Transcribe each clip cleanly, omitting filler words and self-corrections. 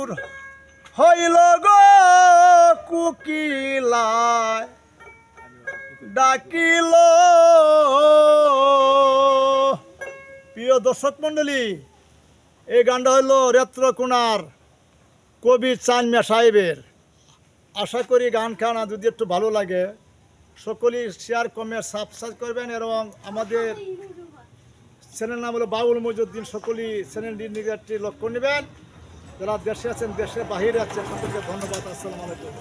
বুর হইল গো কুকিলায় ডাকিল। প্রিয় দর্শক মণ্ডলী, এই গানটা হইল রেত্রকোনার কবি চাঁদ মিয়া সাহেবের। আশা করি গান খানা যদি একটু ভালো লাগে সকলেই শেয়ার কমেন্ট সাবস্ক্রাইব করবেন এবং আমাদের চ্যানেল নাম হলো বাউল মইজুদ্দিন। সকলেই চ্যানেলটি নিজেরটি লক্ষ্য নেবেন। যারা দেশে আছেন, দেশে বাহিরে আছেন, সকলকে ধন্যবাদ। আসসালামু আলাইকুম।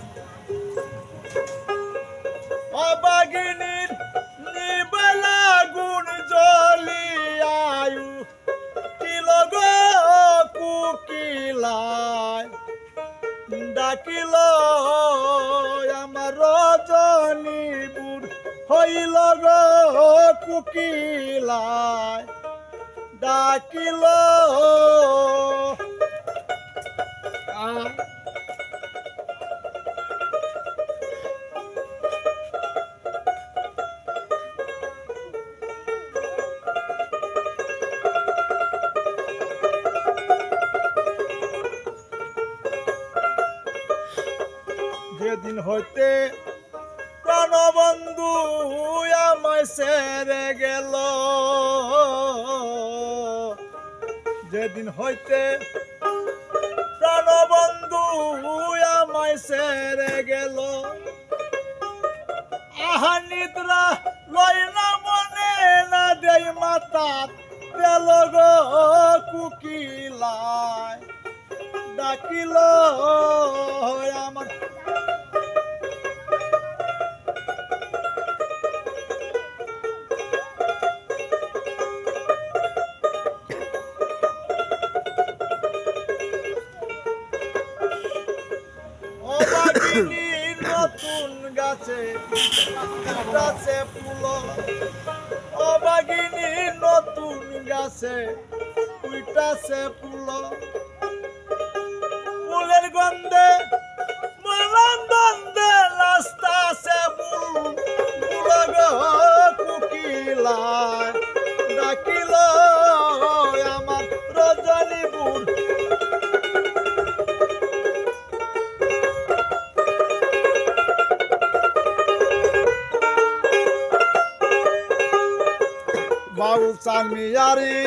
অবাগিনীর নিবেলা গুণ জ্বলি আয়ু কিল গো কুকিলায় ডাকিল। আমার রজনী বুর হইল গো কুকিলায় ডাকিল। যেদিন হইতে প্রাণবন্ধু আমায় ছেড়ে গেল, যেদিন হইতে প্রাণবন্ধু আমায় ছেড়ে গেল, আহা নিদ্রা লয় না মনে না দেই মাতা পেল গো কুকিলায় ডাকিল। আমার নতুন গাছে গাছে ফুল, অবাগিনী নতুন গাছে উইটাছে ফুল, ফুলের গন্ধে মলাম গন্ধে নাচতাছে ফুল ফুল গো কুকিলায় ডাকিল। আমার রজনী বুর বাউল চাঁদ মিয়ারি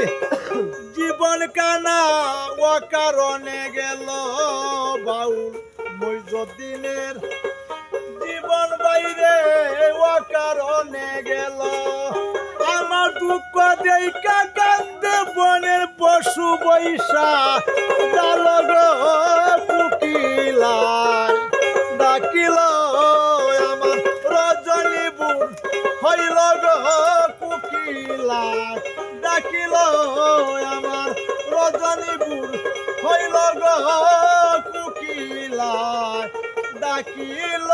জীবন কানা ও কারণে গেল, বাউল মইজুদ্দিনের জীবন বাইরে ও কারণে গেল। আমার দুঃখ দেখা কান্দে বনের পশু বৈশা ডাল গো কুকিলায় ডাকিল। আমার রজনী বুর হইল গো কুকিলায় ডাকিল। আমার রজনী বুর হইল গো কুকিলায় ডাকিল।